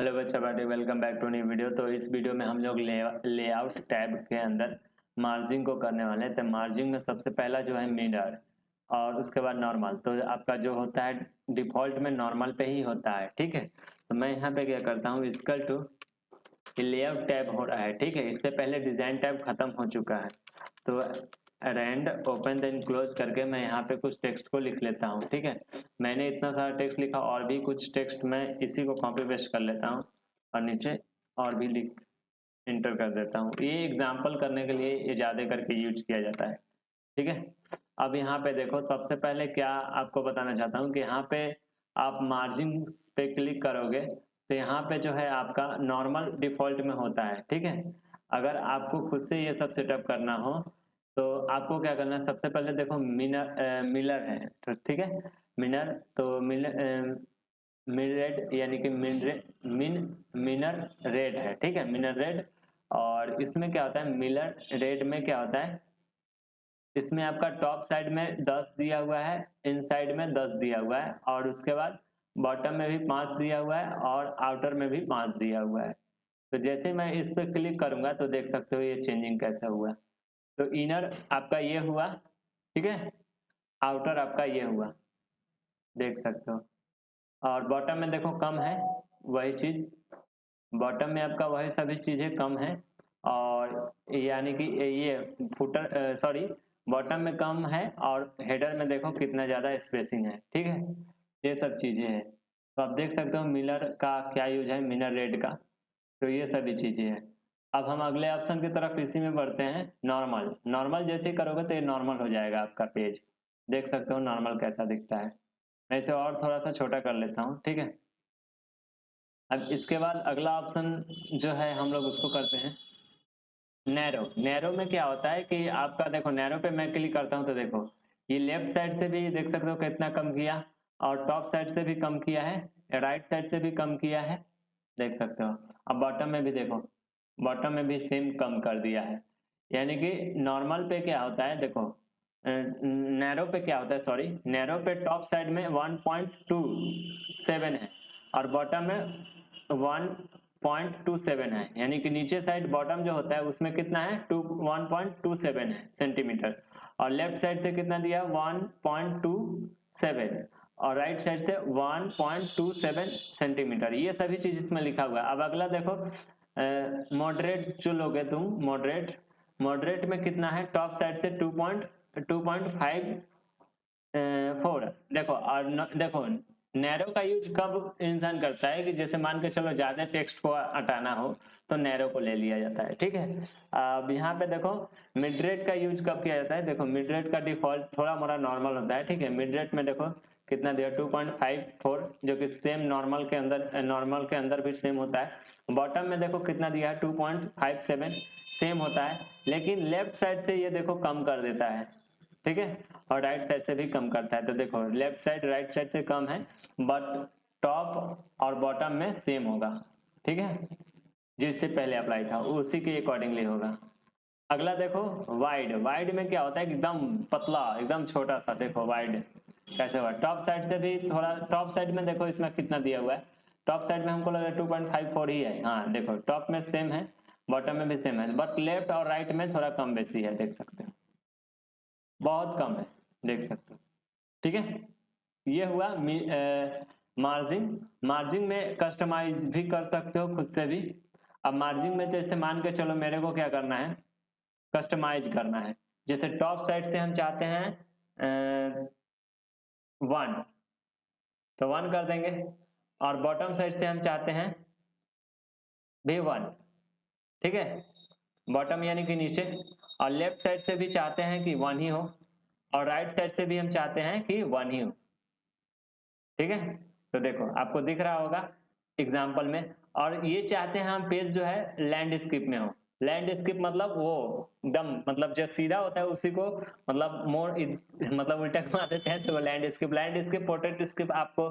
Hello बच्चा party, welcome back to new video. तो इस वीडियो में हम लोग लेआउट टैब के अंदर मार्जिन को करने वाले हैं। तो मार्जिन में सबसे पहला जो है मिरर और उसके बाद नॉर्मल। तो आपका जो होता है डिफॉल्ट में नॉर्मल पे ही होता है, ठीक है। तो मैं यहाँ पे क्या करता हूँ, इक्वल टू लेआउट टैब हो रहा है, ठीक है। इससे पहले डिजाइन टैब खत्म हो चुका है। तो रैंड ओपन देन क्लोज करके मैं यहाँ पे कुछ टेक्स्ट को लिख लेता हूँ, ठीक है। मैंने इतना सारा टेक्स्ट लिखा, और भी कुछ टेक्स्ट मैं इसी को कॉपी पेस्ट कर लेता हूँ और नीचे और भी लिख इंटर कर देता हूँ। ये एग्जाम्पल करने के लिए ये ज्यादा करके यूज किया जाता है, ठीक है। अब यहाँ पे देखो, सबसे पहले क्या आपको बताना चाहता हूँ कि यहाँ पे आप मार्जिन पे क्लिक करोगे तो यहाँ पे जो है आपका नॉर्मल डिफॉल्ट में होता है, ठीक है। अगर आपको खुद से ये सब सेटअप करना हो तो आपको क्या करना है, सबसे पहले देखो मिलर है, तो ठीक है। मिनर तो मिन रेड यानी कि मिनर रेड है, ठीक है, मिनर रेड। और इसमें क्या होता है, मिलर रेड में क्या होता है, इसमें आपका टॉप साइड में 10 दिया हुआ है, इन साइड में 10 दिया हुआ है, और उसके बाद बॉटम में भी 5 दिया हुआ है और आउटर में भी 5 दिया हुआ है। तो जैसे मैं इस पर क्लिक करूंगा तो देख सकते हो ये चेंजिंग कैसा हुआ। तो इनर आपका ये हुआ, ठीक है, आउटर आपका ये हुआ, देख सकते हो। और बॉटम में देखो कम है, वही चीज बॉटम में आपका वही सभी चीजें कम है। और यानी कि ये फुटर सॉरी, बॉटम में कम है और हेडर में देखो कितना ज्यादा स्पेसिंग है, ठीक है। ये सब चीजें हैं। तो आप देख सकते हो मिलर का क्या यूज है, मिनर रेड का। तो ये सभी चीजें हैं। अब हम अगले ऑप्शन की तरफ इसी में बढ़ते हैं, नॉर्मल। नॉर्मल जैसे ही करोगे तो ये नॉर्मल हो जाएगा आपका पेज। देख सकते हो नॉर्मल कैसा दिखता है। मैं इसे और थोड़ा सा छोटा कर लेता हूँ, ठीक है। अब इसके बाद अगला ऑप्शन जो है हम लोग उसको करते हैं नैरो। नैरो में क्या होता है कि आपका देखो, नैरो पे मैं क्लिक करता हूं तो देखो ये लेफ्ट साइड से भी देख सकते हो कितना कम किया, और टॉप साइड से भी कम किया है, राइट साइड से भी कम किया है, देख सकते हो। अब बॉटम में भी देखो, बॉटम में भी सेम कम कर दिया है। यानी कि नॉर्मल पे क्या होता है देखो, नैरो पे क्या होता है, सॉरी, नैरो पे टॉप साइड में 1.27 है और बॉटम में 1.27 है। यानी कि नीचे साइड बॉटम जो होता है उसमें कितना है, 1.27 है सेंटीमीटर, और लेफ्ट साइड से कितना दिया, 1.27, और राइट साइड से 1.27 सेंटीमीटर। ये सभी चीज इसमें लिखा हुआ है। अब अगला देखो, मॉडरेट जो लोगे तुम, मॉडरेट, मॉडरेट में कितना है, टॉप साइड से 2.54 देखो। और देखो नैरो का यूज कब इंसान करता है कि जैसे मान के चलो ज्यादा टेक्स्ट को हटाना हो तो नैरो को ले लिया जाता है, ठीक है। अब यहाँ पे देखो मिड रेट का यूज कब किया जाता है, देखो मिड रेट का डिफॉल्ट थोड़ा मोड़ा नॉर्मल होता है, ठीक है। मिड रेट में देखो कितना दिया, 2.54, जो कि सेम नॉर्मल के अंदर भी सेम होता है। बॉटम में देखो कितना दिया है, 2.57, सेम होता है। लेकिन लेफ्ट साइड से ये देखो कम कर देता है, ठीक है, और राइट साइड से भी कम करता है। तो देखो लेफ्ट साइड राइट साइड से कम है, बट टॉप और बॉटम में सेम होगा, ठीक है। जिससे पहले अप्लाई था उसी के अकॉर्डिंगली होगा। अगला देखो वाइड। वाइड में क्या होता है, एकदम पतला, एकदम छोटा सा, देखो वाइड कैसे हुआ। टॉप साइड से भी थोड़ा, टॉप साइड में देखो इसमें कितना दिया हुआ है, टॉप साइड में हमको लग रहा है 2.54 ही है। हाँ देखो टॉप में सेम है, बॉटम में भी सेम है, बट लेफ्ट और राइट में थोड़ा कम बेसी है, देख सकते हो, बहुत कम है, देख सकते हो, ठीक है। ये हुआ मार्जिन। मार्जिन में कस्टमाइज भी कर सकते हो खुद से भी। अब मार्जिन में जैसे मान के चलो मेरे को क्या करना है, कस्टमाइज करना है। जैसे टॉप साइड से हम चाहते हैं 1, तो 1 कर देंगे, और बॉटम साइड से हम चाहते हैं भी 1, ठीक है, बॉटम यानी कि नीचे। और लेफ्ट साइड से भी चाहते हैं कि 1 ही हो, और राइट साइड से भी हम चाहते हैं कि 1 ही हो, ठीक है। तो देखो आपको दिख रहा होगा एग्जाम्पल में। और ये चाहते हैं हम पेज जो है लैंडस्केप में हो। लैंडस्केप मतलब वो एकदम, मतलब जो सीधा होता है उसी को, मतलब मतलब उल्टा घुमा देते हैं तो लैंडस्केप। लैंडस्केप पोर्ट्रेट स्केप आपको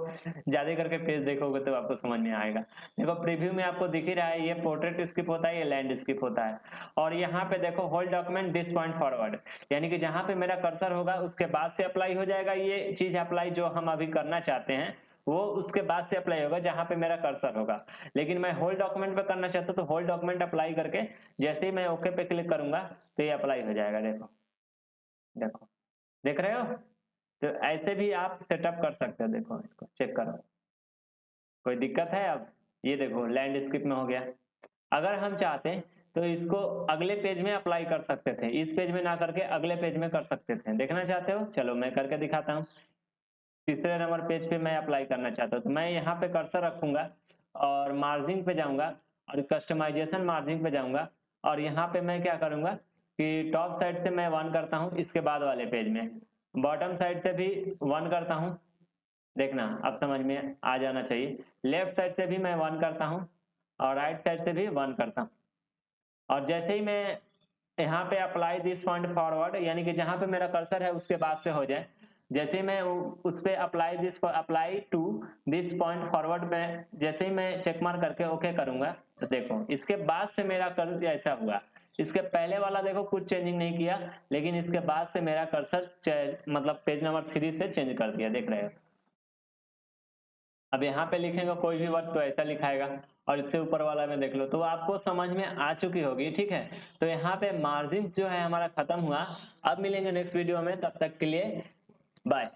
ज्यादा करके पेज देखोगे तो आपको समझ में आएगा। देखो प्रीव्यू में आपको दिख ही रहा है, ये पोर्ट्रेट स्किप होता है, ये लैंडस्केप होता है। और यहाँ पे देखो whole document this point forward, यानी कि जहां पे मेरा कर्सर होगा उसके बाद से अप्लाई हो जाएगा ये चीज, अप्लाई जो हम अभी करना चाहते हैं वो उसके बाद से अप्लाई होगा जहां पे मेरा कर्सर होगा। लेकिन मैं होल डॉक्यूमेंट पे करना चाहता हूँ तो होल डॉक्यूमेंट अप्लाई करके जैसे ही मैं ओके पे क्लिक करूंगा तो ये अप्लाई हो जाएगा। देखो देखो, देख रहे हो? तो ऐसे भी आप सेटअप कर सकते हो। देखो इसको चेक करो, कोई दिक्कत है? अब ये देखो लैंडस्केप में हो गया। अगर हम चाहते हैं तो इसको अगले पेज में अप्लाई कर सकते थे, इस पेज में ना करके अगले पेज में कर सकते थे। देखना चाहते हो? चलो मैं करके दिखाता हूँ। तीसरे नंबर पेज पे मैं अप्लाई करना चाहता हूँ तो मैं यहाँ पे कर्सर रखूंगा और मार्जिन पे जाऊंगा और कस्टमाइजेशन मार्जिन पे जाऊंगा और यहाँ पे मैं क्या करूंगा कि टॉप साइड से मैं 1 करता हूँ, इसके बाद वाले पेज में बॉटम साइड से भी 1 करता हूँ। देखना अब समझ में आ जाना चाहिए। लेफ्ट साइड से भी मैं 1 करता हूँ और राइट साइड से भी 1 करता हूँ। और जैसे ही मैं यहाँ पे अप्लाई दिस पॉइंट फॉरवर्ड, यानी कि जहां पे मेरा कर्सर है उसके बाद से हो जाए, जैसे ही मैं उस पे apply to this point forward में जैसे ही मैं चेक मार्क करके ओके करूंगा तो देखो इसके बाद से मेरा कर्सर ऐसा हुआ। इसके पहले वाला देखो कुछ चेंजिंग नहीं किया, लेकिन इसके बाद से मेरा कर्सर मतलब पेज नंबर 3 से चेंज कर दिया। देख रहे हो? अब यहाँ पे लिखेंगे कोई भी वर्ड तो ऐसा लिखाएगा और इससे ऊपर वाला में देख लो तो आपको समझ में आ चुकी होगी। ठीक है, तो यहाँ पे मार्जिन जो है हमारा खत्म हुआ। अब मिलेंगे नेक्स्ट वीडियो में, तब तक के लिए बाय।